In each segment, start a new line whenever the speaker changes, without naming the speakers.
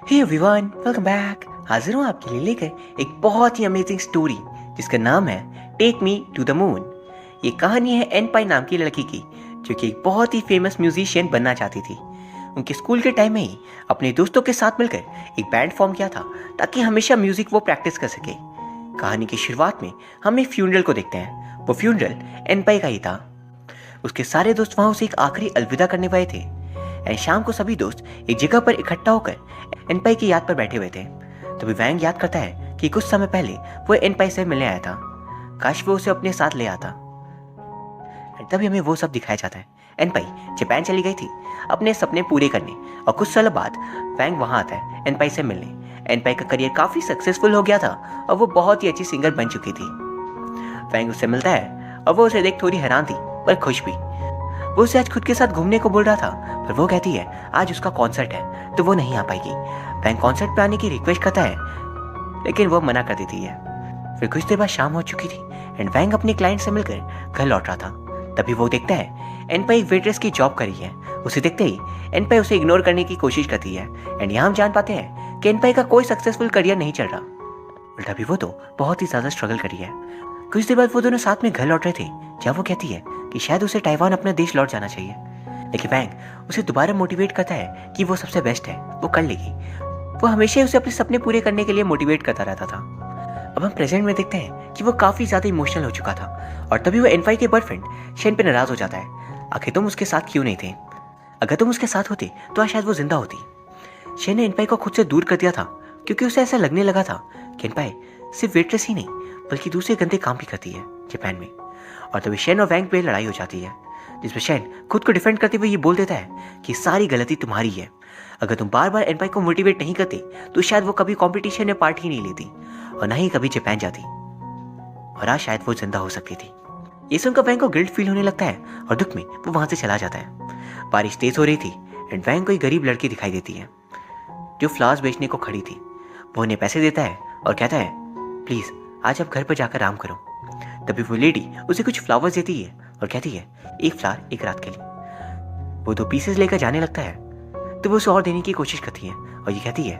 Hey everyone, welcome back. हाजिर हूँ आपके लिए लेकर एक बहुत ही अमेजिंग स्टोरी जिसका नाम है take me to the moon. ये कहानी है एनपाई नाम की लड़की की जो कि एक बहुत ही फेमस म्यूजिशियन बनना चाहती थी। उनके स्कूल के टाइम में ही अपने दोस्तों के साथ मिलकर एक बैंड फॉर्म किया था ताकि हमेशा म्यूजिक वो प्रैक्टिस कर सके। कहानी की शुरुआत में हम एक फ्यूनरल को देखते हैं। वो फ्यूनरल एनपाई का ही था। उसके सारे दोस्त वहाँ उसे एक आखिरी अलविदा करने वाले थे। एंड शाम को सभी दोस्त एक जगह पर इकट्ठा होकर एनपाई की याद पर बैठे हुए थे। तभी वैंग याद करता है कि कुछ समय पहले वो एनपाई से मिलने आया था। काश वो उसे अपने साथ ले आता। तभी हमें वो सब दिखाया जाता है। एनपाई जापान चली गई थी अपने सपने पूरे करने और कुछ सालों बाद वैंग वहां आता है एनपाई से मिलने। एनपाई का करियर काफी सक्सेसफुल हो गया था और वो बहुत ही अच्छी सिंगर बन चुकी थी। वैंग उससे मिलता है और वो उसे देख थोड़ी हैरान थी पर खुश भी। वो उसे आज खुद के साथ घूमने को बोल रहा था पर वो कहती है आज उसका कॉन्सर्ट है तो वो नहीं आ पाएगी। वैंग कॉन्सर्ट पे आने की रिक्वेस्ट करता है लेकिन वो मना कर देती है। फिर कुछ देर बाद शाम हो चुकी थी एंड वैंग अपने क्लाइंट से मिलकर घर लौट रहा था। तभी वो देखता है एनपाई एक वेट्रेस की जॉब कर रही है। उसे देखते ही एनपाई उसे इग्नोर करने की कोशिश करती है एंड यहाँ हम जान पाते हैं कि एनपाई का कोई सक्सेसफुल करियर नहीं चल रहा। उल्टा भी वो तो बहुत ही ज्यादा स्ट्रगल कर रही है। कुछ देर बाद वो दोनों साथ में घर लौट रहे थे जब वो कहती है कि शायद उसे ताइवान अपना देश लौट जाना चाहिए। लेकिन वैंग उसे दोबारा मोटिवेट करता है कि वो सबसे बेस्ट है, वो कर लेगी। वो हमेशा उसे अपने सपने पूरे करने के लिए मोटिवेट करता रहता था। अब हम प्रेजेंट में देखते हैं कि वो काफी ज्यादा इमोशनल हो चुका था और तभी वो एनपाई के बॉयफ्रेंड शेन पे नाराज हो जाता है। आखिर तुम उसके साथ क्यों नहीं थे? अगर तुम उसके साथ होते तो आज शायद वो जिंदा होती। शेन ने एनपाई को खुद से दूर कर दिया था क्योंकि उसे ऐसा लगने लगा था कि एनपाई सिर्फ वेट्रेस ही नहीं बल्कि दूसरे गंदे काम भी करती है जापान में। और तभी शेन और वैंग पे लड़ाई हो जाती है जिसमें शेन खुद को डिफेंड करते हुए ये बोल देता है कि सारी गलती तुम्हारी है। अगर तुम बार बार एनपाई को मोटिवेट नहीं करते तो शायद वो कभी कंपटीशन में पार्ट ही नहीं लेती और ना ही कभी जापान जाती और आज शायद वो जिंदा हो सकती थी। ये सुनकर वैंग को गिल्ट फील होने लगता है और दुख में वो वहां से चला जाता है। बारिश तेज हो रही थी एंड वैंग को एक गरीब लड़की दिखाई देती है जो फ्लावर्स बेचने को खड़ी थी। वो उन्हें पैसे देता है और कहता है प्लीज आज आप घर पर जाकर आराम करो। तभी वो लेडी उसे कुछ फ्लावर्स देती है और कहती है एक फ्लावर एक रात के लिए। वो 2 पीसेस लेकर जाने लगता है तो वो उसे और देने की कोशिश करती है और ये कहती है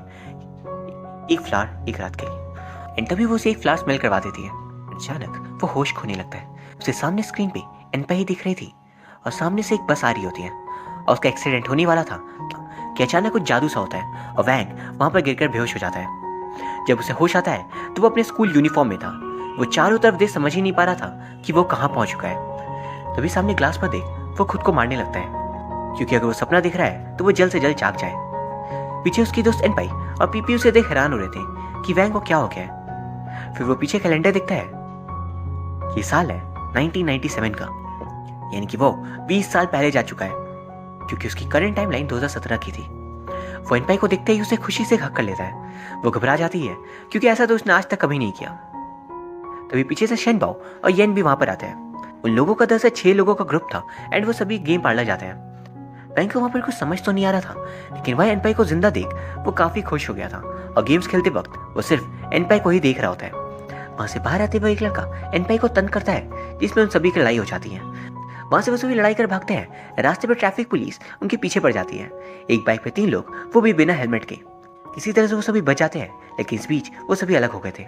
एक फ्लावर एक रात के लिए। एंड तभी वो उसे एक फ्लावर स्मेल करवा देती है। अचानक वो होश खोने लगता है। उसे सामने स्क्रीन पे एनपाई दिख रही थी और सामने से एक बस आ रही होती है और उसका एक्सीडेंट होने वाला था कि अचानक कुछ जादू सा होता है और वैंग वहां पर गिरकर बेहोश हो जाता है। जब उसे होश आता है तो वो अपने स्कूल यूनिफॉर्म में था। वो चारों तरफ देख समझ ही नहीं पा रहा था कि वो कहाँ पहुंच चुका है। तभी सामने ग्लास पर देख वो खुद को मारने लगता है क्योंकि अगर वो सपना दिख रहा है तो वो जल्द से जल्द जाग जाए। पीछे उसकी दोस्त एनपाई और पीपी उसे देख हैरान हो रहे थे कि वैंग को क्या हो गया है। फिर वो पीछे कैलेंडर दिखता है। ये साल है 1997 का, यानी कि वो 20 साल पहले जा चुका है क्योंकि उसकी करंट टाइम लाइन 2017 की थी। वो एनपाई को देखते ही उसे खुशी से हक कर लेता है। वो घबरा जाती है क्योंकि ऐसा तो उसने आज तक कभी नहीं किया। तभी पीछे से शेनबाओ और येन भी वहां पर आते हैं। उन लोगों का दरअसल 6 लोगों का ग्रुप था एंड वो सभी गेम पार्लर जाते हैं। वैंग को वहां पर कुछ समझ तो नहीं आ रहा था लेकिन वह एनपाई को जिंदा देख वो काफी खुश हो गया था और गेम्स खेलते वक्त वो सिर्फ एनपाई को ही देख रहा होता है। वहां से बाहर आते हुए एक लड़का एनपाई को तंग करता है जिसमें उन सभी की लड़ाई हो जाती है। वहां से वो सभी लड़ाई कर भागते हैं। रास्ते पर ट्रैफिक पुलिस उनके पीछे पड़ जाती है। एक बाइक पे 3 लोग, वो भी बिना हेलमेट के। किसी तरह से वो सभी बच जाते हैं लेकिन इस बीच वो सभी अलग हो गए थे।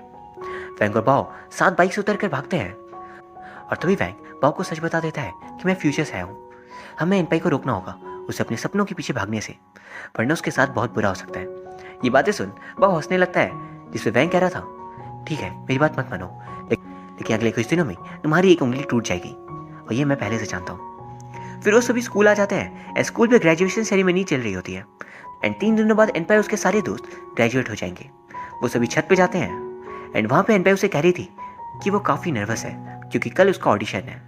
वैंग और बाओ साथ बाइक से उतर कर भागते हैं और तभी वैंग बाओ को सच बता देता है कि मैं फ्यूचर से आया हूँ। हमें एनपाई को रोकना होगा उसे अपने सपनों के पीछे भागने से, वरना उसके साथ बहुत बुरा हो सकता है। ये बातें सुन बाओ हंसने लगता है जिसमें वैंग कह रहा था ठीक है मेरी बात मत मानो लेकिन अगले कुछ दिनों में तुम्हारी एक उंगली टूट जाएगी और ये मैं पहले से जानता हूँ। फिर वो सभी स्कूल आ जाते हैं एंड स्कूल पे ग्रेजुएशन सेरेमनी चल रही होती है एंड 3 दिनों बाद एनपाई उसके सारे दोस्त ग्रेजुएट हो जाएंगे। वो सभी छत पे जाते हैं एंड वहां पे एनपाई उसे कह रही थी कि वो काफी नर्वस है क्योंकि कल उसका ऑडिशन है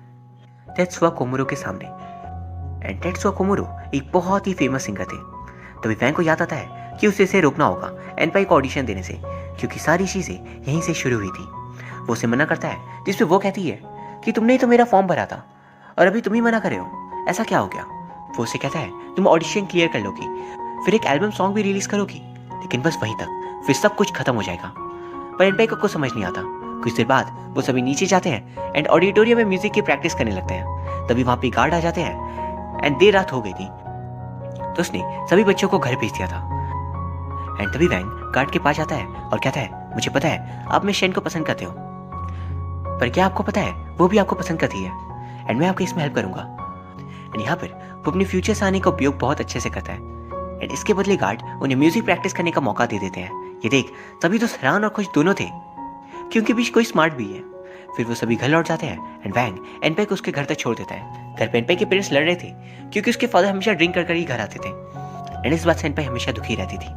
टेत्सुया कोमोरो के सामने। एंड टेत्सुया कोमोरो एक बहुत ही फेमस सिंगर थे। तभी वैंग को याद आता है कि उसे इसे रोकना होगा एनपाई को ऑडिशन देने से क्योंकि सारी चीजें यहीं से शुरू हुई थी। वो उसे मना करता है जिसपे वो कहती है कि तुमने ही तो मेरा फॉर्म भरा था और अभी तुम ही मना कर रहे हो, ऐसा क्या हो गया? वो उसे कहता है तुम ऑडिशन क्लियर कर लोगी फिर एक एल्बम सॉन्ग भी रिलीज करोगी लेकिन बस वहीं तक, फिर सब कुछ खत्म हो जाएगा। पर एनपाई को कुछ समझ नहीं आता। कुछ देर बाद वो सभी नीचे जाते हैं एंड ऑडिटोरियम में म्यूजिक की प्रैक्टिस करने लगते हैं। तभी वहां पे गार्ड आ जाते हैं एंड देर रात हो गई थी तो उसने सभी बच्चों को घर भेज दिया था एंड तभी वैंग गार्ड के पास आता है और कहता है, मुझे पता है आप मिस शेन को पसंद करते हो, पर क्या आपको पता है वो भी आपको पसंद करती है एंड मैं आपकी इसमें हेल्प करूंगा। एंड यहाँ पर वो अपने फ्यूचर से आने का उपयोग बहुत अच्छे से करता है एंड इसके बदले गार्ड उन्हें म्यूजिक प्रैक्टिस करने का मौका दे देते हैं। ये देख सभी तो हैरान और खुश दोनों थे क्योंकि बीच कोई स्मार्ट भी है। फिर वो सभी घर लौट जाते हैं एंड वैंग एनपाई को उसके घर तक छोड़ देता है। घर पे एनपाई के पेरेंट्स लड़ रहे थे क्योंकि उसके फादर हमेशा ड्रिंक कर ही घर आते थे एंड इस बात से एनपाई हमेशा दुखी रहती थी।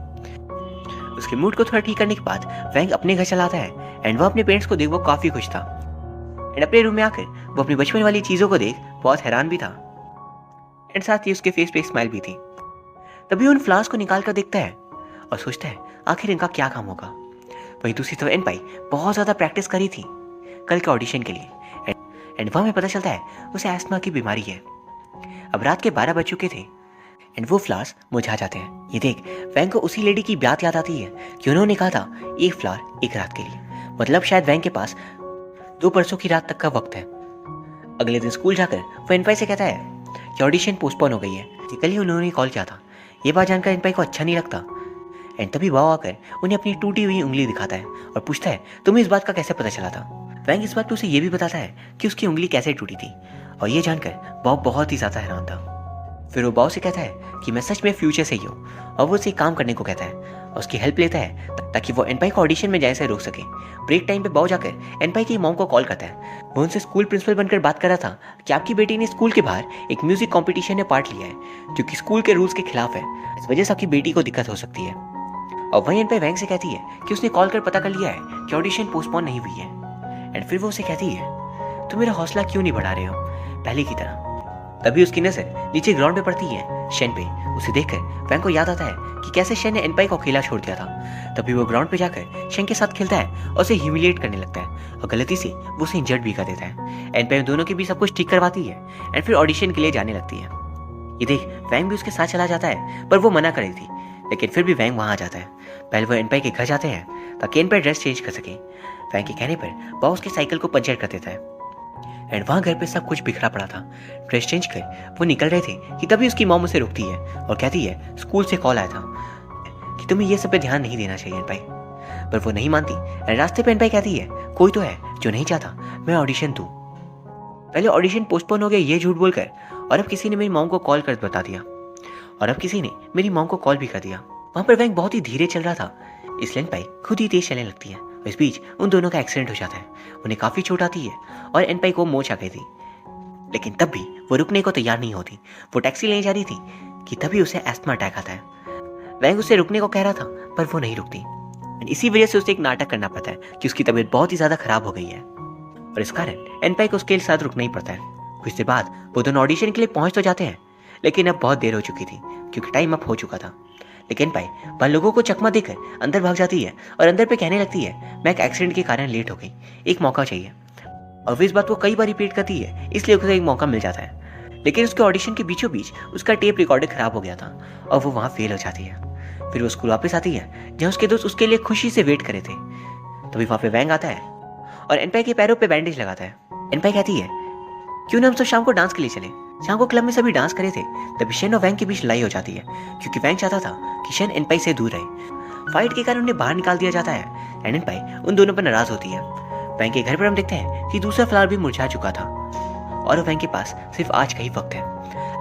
उसके मूड को थोड़ा ठीक करने के बाद वैंग अपने घर चला आता है एंड वो अपने पेरेंट्स को देख वो काफी खुश था एंड अपने रूम में आकर वो अपनी बचपन वाली चीजों को देख बहुत हैरान भी था एंड साथ ही उसके फेस पे एक स्माइल भी थी। तभी उन फ्लावर्स को निकाल कर देखता है और सोचता है आखिर इनका क्या काम होगा। वहीं दूसरी तरफ एनपाई बहुत ज्यादा प्रैक्टिस करी थी कल के ऑडिशन के लिए एंड वहां में पता चलता है उसे एस्थमा की बीमारी है। अब रात के 12 बज चुके थे एंड वो फ्लावर्स मुरझा जाते हैं। ये देख वैंग को उसी लेडी की बात याद आती है कि उन्होंने कहा था एक फ्लावर एक रात के लिए, मतलब शायद वैंग के पास 2 परसों की रात तक का वक्त है। अगले दिन स्कूल जाकर वो एनपाई से कहता है कि ऑडिशन पोस्टपोन हो गई है। कल ही उन्होंने कॉल किया था। ये बात जानकर एनपाई को अच्छा नहीं लगता एंड तभी बाव आकर उन्हें अपनी टूटी हुई उंगली दिखाता है और पूछता है तुम्हें इस बात का कैसे पता चला था। वैंग इस बात पे उसे ये भी बताता है कि उसकी उंगली कैसे टूटी थी और ये जानकर बॉब बहुत ही ज्यादा हैरान था। फिर वो बॉब से कहता है कि मैं सच में फ्यूचर से ही हूँ और वो उसे काम करने को कहता है और उसकी हेल्प लेता है ताकि वो एनपाई को ऑडिशन में जाए से रोक सके। ब्रेक टाइम पे बॉब जाकर एनपाई की मॉम को कॉल करता है। वो उनसे स्कूल प्रिंसिपल बनकर बात कर रहा था कि आपकी बेटी ने स्कूल के बाहर एक म्यूजिक कॉम्पिटिशन में पार्ट लिया है जो कि स्कूल के रूल्स के खिलाफ है, इस वजह से आपकी बेटी को दिक्कत हो सकती है। और वहीं एनपाई वैंग से कहती है कि उसने कॉल कर पता कर लिया है कि ऑडिशन पोस्टपोन नहीं हुई है एंड फिर वो उसे कहती है तुम मेरा हौसला क्यों नहीं बढ़ा रहे हो पहले की तरह। तभी उसकी नजर नीचे ग्राउंड पे पड़ती है शेन पे। उसे देखकर वैंग को याद आता है कि कैसे शेन ने एनपाई को अकेला छोड़ दिया था। तभी वो ग्राउंड पे जाकर शेन के साथ खेलता है और उसे ह्यूमिलिएट करने लगता है और गलती से वो उसे इंजर्ड भी कर देता है। एनपाई दोनों के बीच सब कुछ ठीक करवाती है एंड फिर ऑडिशन के लिए जाने लगती है। ये देख वैंग भी उसके साथ चला जाता है पर वो मना कर रही थी, लेकिन फिर भी वैंग वहां आ जाता है। पहले वो एनपाई के घर जाते हैं ताकि एनपाई ड्रेस चेंज कर सके। वैंग के कहने पर वो उसके साइकिल को पंचर कर देता है एंड वहां घर पे सब कुछ बिखरा पड़ा था। ड्रेस चेंज कर वो निकल रहे थे कि तभी उसकी मॉम उसे रोकती है और कहती है स्कूल से कॉल आया था कि तुम्हें ये सब पे ध्यान नहीं देना चाहिए एनपाई, पर वो नहीं मानती एंड रास्ते पे एनपाई कहती है कोई तो है जो नहीं चाहता मैं ऑडिशन दूं। पहले ऑडिशन पोस्टपोन हो गया ये झूठ बोलकर और अब किसी ने मेरी मॉम को कॉल कर बता दिया और अब किसी ने मेरी मॉम को कॉल भी कर दिया। वहां पर वैंग बहुत ही धीरे चल रहा था इसलिए एनपाई खुद ही तेज चलने लगती है। इस बीच उन दोनों का एक्सीडेंट हो जाता है। उन्हें काफी चोट आती है और एनपाई को मोच आ गई थी, लेकिन तब भी वो रुकने को तैयार नहीं होती। वो टैक्सी लेने जा रही थी कि तभी उसे एस्थमा अटैक आता है। वैंग उसे रुकने को कह रहा था पर वो नहीं रुकती। इसी वजह से उसे एक नाटक करना पड़ता है कि उसकी तबीयत बहुत ही ज्यादा खराब हो गई है और इस कारण एनपाई को उसके साथ रुकना ही पड़ता है। कुछ देर बाद वो दोनों ऑडिशन के लिए पहुंच तो जाते हैं, लेकिन अब बहुत देर हो चुकी थी क्योंकि टाइम अप हो चुका था। लेकिन एनपाई वह लोगों को चकमा देकर अंदर भाग जाती है और अंदर पे कहने लगती है मैं एक एक्सीडेंट के कारण लेट हो गई, एक मौका चाहिए। और वो इस बात को कई बार रिपीट करती है इसलिए उसे एक मौका मिल जाता है, लेकिन उसके ऑडिशन के बीचों बीच उसका टेप रिकॉर्डर खराब हो गया था और वो वहां फेल हो जाती है। फिर वो स्कूल वापस आती है जहाँ उसके दोस्त उसके लिए खुशी से वेट करे थे। तभी वहां पे वैंग आता है और एनपाई के पैरों पे बैंडेज लगाता है। एनपाई कहती है क्यों ना हम सब शाम को डांस के लिए चले। शाम को क्लब में सभी डांस करे थे। तभी शेन और वैंग के बीच लड़ाई हो जाती है क्योंकि वैंग चाहता था कि शेन एनपाई से दूर रहे। फाइट के कारण उन्हें बाहर निकाल दिया जाता है एंड एनपाई उन दोनों पर नाराज होती है। वैंग के घर पर हम देखते हैं कि दूसरा फ्लावर भी मुरझा चुका था और वैंग के पास सिर्फ आज का ही वक्त है।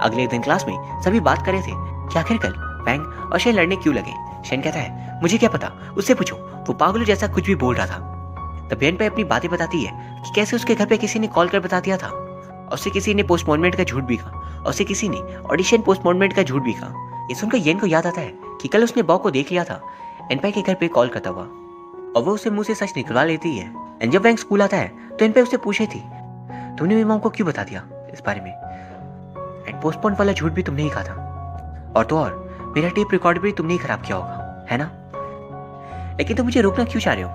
अगले दिन क्लास में सभी बात कर रहे थे कि आखिर कल वैंग और शेन लड़ने क्यों लगे। शेन कहता है मुझे क्या पता, उससे पूछो, वो पागलों जैसा कुछ भी बोल रहा था। तब एनपाई अपनी बातें बताती है कि कैसे उसके घर पे किसी ने कॉल कर बता दिया था और उसे किसी ने पोस्टपोनमेंट का झूठ भी कहा और उसे किसी ने ऑडिशन पोस्टपोनमेंट का झूठ भी कहा। ये सुनकर येन को याद आता है कि कल उसने बॉब को देख लिया था एनपाई के घर पे कॉल करता हुआ और वो उसे मुंह से सच निकलवा लेती है। एंड जब वैंग स्कूल आता है तो एनपाई उससे पूछे थी तुमने मेरी मॉम को क्यों बता दिया इस बारे में, एंड पोस्टपोन वाला झूठ भी तुमने ही कहा था और तो और मेरा टेप रिकॉर्ड भी तुमने ही खराब किया होगा, है ना? लेकिन तुम मुझे रोकना क्यों चाह रहे हो?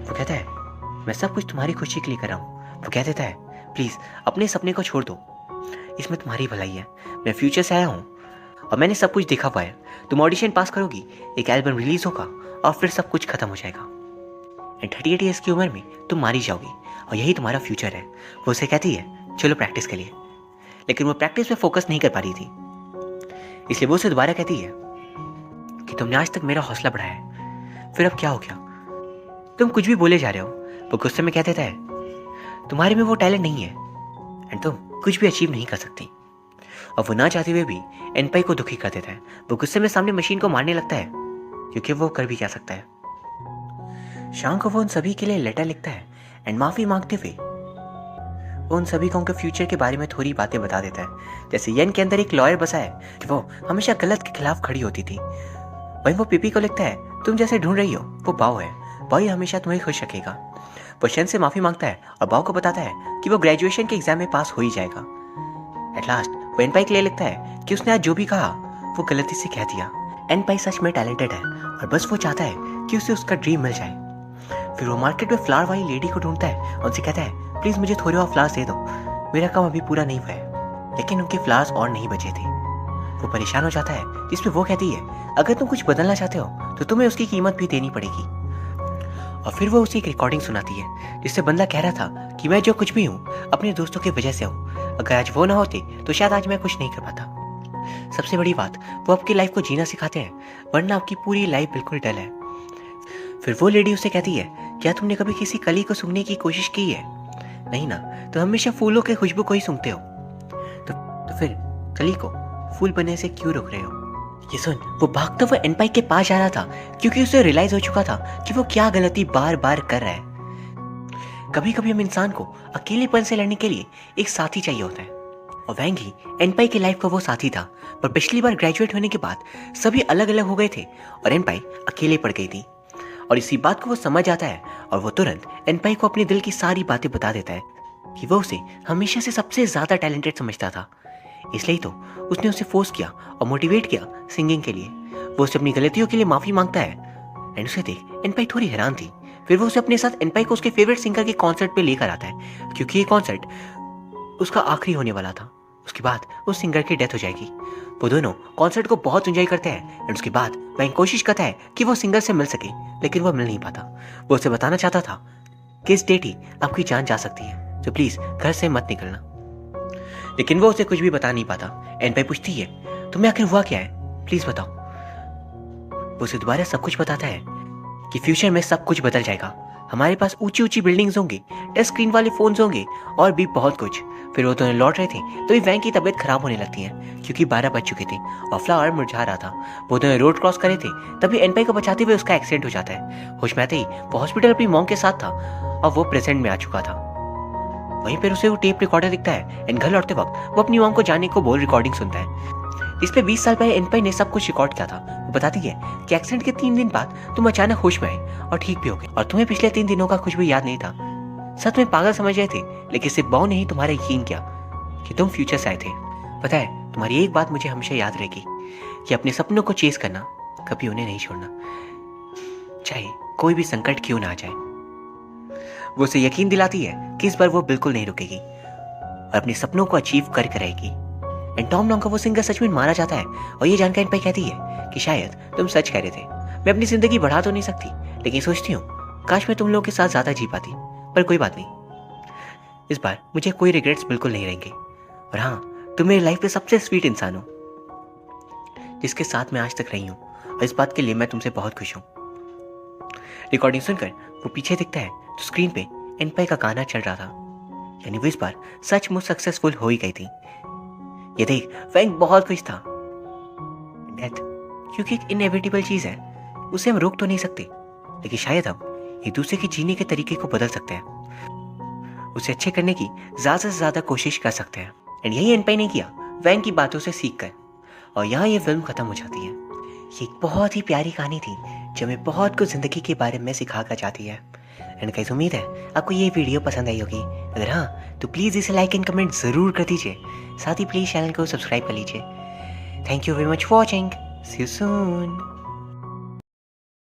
वो कहता है मैं सब कुछ तुम्हारी खुशी के लिए कर रहा हूँ। वो कह देता है प्लीज अपने सपने को छोड़ दो, इसमें तुम्हारी भलाई है। मैं फ्यूचर से आया हूँ और मैंने सब कुछ देखा हुआ है। तुम ऑडिशन पास करोगी, एक एल्बम रिलीज होगा और फिर सब कुछ खत्म हो जाएगा एंड 38 ईयर्स की उम्र में तुम मारी जाओगी और यही तुम्हारा फ्यूचर है। वो उसे कहती है चलो प्रैक्टिस के लिए, लेकिन वो प्रैक्टिस पे फोकस नहीं कर पा रही थी, इसलिए वो उसे दोबारा कहती है कि तुमने आज तक मेरा हौसला बढ़ाया है। फिर अब क्या हो गया? तुम कुछ भी बोले जा रहे हो। वो गुस्से में कह देता है, तुम्हारे में वो टैलेंट नहीं है एंड तुम कुछ भी अचीव नहीं कर सकती। और वो ना चाहते हुए भी एनपाई को दुखी कर देता है। वो गुस्से में सामने मशीन को मारने लगता है, क्योंकि वो कर भी क्या सकता है। शाम को वो उन सभी के लिए लेटर लिखता है एंड माफी मांगते हुए वो उन सभी को उनके फ्यूचर के बारे में थोड़ी बातें बता देता है। जैसे येन के अंदर एक लॉयर बसा है कि वो हमेशा गलत के खिलाफ खड़ी होती थी। वहीं वो पीपी को लिखता है, तुम जैसे ढूंढ रही हो वो बाओ है, बाओ हमेशा तुम्हें खुश रखेगा। वो शन से माफी मांगता है और बाओ को बताता है कि वो ग्रेजुएशन के एग्जाम में पास हो ही जाएगा। एट लास्ट वो एनपाई के लिए लिखता है कि उसने आज जो भी कहा वो गलती से कह दिया। एनपाई सच में टैलेंटेड है और बस वो चाहता है कि उसे उसका ड्रीम मिल जाए। फिर वो मार्केट में फ्लावर वाली लेडी को ढूंढता है और उनसे कहता है, प्लीज मुझे थोड़े और फ्लावर्स दे दो, मेरा काम अभी पूरा नहीं हुआ है। लेकिन उनके फ्लावर्स और नहीं बचे थे। वो परेशान हो जाता है, जिसमें वो कहती है, अगर तुम कुछ बदलना चाहते हो तो तुम्हें उसकी कीमत भी देनी पड़ेगी। और फिर वो उसे एक रिकॉर्डिंग सुनाती है जिससे बंदा कह रहा था कि मैं जो कुछ भी हूँ अपने दोस्तों की वजह से हूँ। अगर आज वो ना होते तो शायद आज मैं कुछ नहीं कर पाता। सबसे बड़ी बात, वो आपकी लाइफ को जीना सिखाते हैं, वरना आपकी पूरी लाइफ बिल्कुल डल है। फिर वो लेडी उसे कहती है, क्या तुमने कभी किसी कली को सूंघने की कोशिश की है? नहीं ना, तो हमेशा फूलों के खुशबू को ही सूंघते हो। तो फिर कली को फूल बनने से क्यों रोक रहे हो? ये सुन वो भागता हुआ एनपाई के पास जा रहा था, क्योंकि उसे रियलाइज हो चुका था कि वो क्या गलती बार बार कर रहा है। कभी कभी हम इंसान को अकेलेपन से लड़ने के लिए एक साथी चाहिए होता है, और वैंग ही एनपाई की लाइफ का वो साथी था। पर पिछली बार ग्रेजुएट होने के बाद सभी अलग अलग हो गए थे और एनपाई अकेले पड़ गई थी। और इसी बात को वो समझ आता है और वो तुरंत एनपाई को अपने दिल की सारी बातें बता देता है कि वो उसे हमेशा से सबसे ज्यादा टैलेंटेड समझता था। इसलिए तो उसने उसे फोर्स किया और मोटिवेट किया सिंगिंग के लिए। वो उसे अपनी गलतियों के लिए माफी मांगता है एंड उसे देख एनपाई थोड़ी हैरान थी। फिर वो उसे अपने साथ एनपाई को उसके फेवरेट सिंगर के कॉन्सर्ट पे लेकर आता है, क्योंकि ये कॉन्सर्ट उसका आखिरी होने वाला था। उसके बाद उस सिंगर की डेथ हो जाएगी। वो दोनों कॉन्सर्ट को बहुत एंजॉय करते हैं एंड उसके बाद वह कोशिश करता है कि वो सिंगर से मिल सके, लेकिन वो मिल नहीं पाता। वो उसे बताना चाहता था कि इस डेट ही आपकी जान जा सकती है, तो प्लीज घर से मत निकलना। लेकिन वो उसे कुछ भी बता नहीं पाता। एनपाई पूछती है, तुम्हें आखिर हुआ क्या है, प्लीज बताओ। वो उसे दोबारा सब कुछ बताता है कि फ्यूचर में सब कुछ बदल जाएगा, हमारे पास ऊंची ऊंची बिल्डिंग्स होंगी, टच स्क्रीन वाले फोन्स होंगे और भी बहुत कुछ। फिर वो दोनों लौट रहे थे तो वैंग की तबीयत खराब होने लगती है, क्योंकि 12 बज चुके थे और फ्लावर मुरझा रहा था। वो दोनों रोड क्रॉस करे थे, तभी एनपाई को बचाते हुए उसका एक्सीडेंट हो जाता है। होश में आते ही वो हॉस्पिटल अपनी मॉम के साथ था और वो प्रेजेंट में आ चुका था। वहीं पर उसे वो टेप रिकॉर्डर दिखता है एंड घर लौटते वक्त वो अपनी मॉम को जाने को बोल रिकॉर्डिंग सुनता है, जिसपे 20 साल पहले एनपाई ने सब कुछ रिकॉर्ड किया था। वो बताती है कि एक्सीडेंट के 3 दिन बाद तुम अचानक होश में आए और ठीक भी हो गए, और तुम्हें पिछले 3 दिनों का कुछ भी याद नहीं था। सच में पागल समझ रहे थे, लेकिन सिर्फ बाओ ने ही तुम्हारा यकीन किया कि तुम फ्यूचर से आए थे। पता है, तुम्हारी एक बात मुझे हमेशा याद रहेगी कि अपने सपनों को चेस करना, कभी उन्हें नहीं छोड़ना, चाहे कोई भी संकट क्यों ना आ जाए। वो उसे यकीन दिलाती है कि इस बार वो बिल्कुल नहीं रुकेगी और अपने सपनों को अचीव करके रहेगी। एंड टॉम लॉन्ग का वो सिंगर सच में मारा जाता है और ये जानकर एनपाई कहती है कि शायद तुम सच कह रहे थे, मैं अपनी जिंदगी बढ़ा तो नहीं सकती, लेकिन सोचती हूँ काश मैं तुम लोगों के साथ ज्यादा जी पाती। पर कोई बात नहीं, इस बार मुझे कोई रिग्रेट्स बिल्कुल नहीं रहेंगे। और हाँ, तुम मेरी लाइफ में सबसे स्वीट इंसान हो जिसके साथ मैं आज तक रही हूँ, और इस बात के लिए मैं तुमसे बहुत खुश हूँ। रिकॉर्डिंग सुनकर वो पीछे दिखता है तो स्क्रीन पे एनपाई का गाना चल रहा था, यानी वो इस बार सचमुच सक्सेसफुल हो ही गई थी। ये देख वैंग बहुत खुश था। डेथ क्योंकि एक इनएविटेबल चीज है, उसे हम रोक तो नहीं सकते, लेकिन शायद हम एक दूसरे के जीने के तरीके को बदल सकते हैं, उसे अच्छे करने की ज्यादा से ज्यादा कोशिश कर सकते हैं। एंड यही एनपाई ने किया वैंग की बातों से सीख कर, और यहाँ ये फिल्म खत्म हो जाती है। ये एक बहुत ही प्यारी कहानी थी जो हमें बहुत कुछ जिंदगी के बारे में सिखा कर जाती है। एंड गाइस, उम्मीद है आपको ये वीडियो पसंद आई होगी। अगर हाँ तो प्लीज़ इसे लाइक एंड कमेंट ज़रूर कर दीजिए, साथ ही प्लीज़ चैनल को सब्सक्राइब कर लीजिए। Thank you very much for watching, see you soon.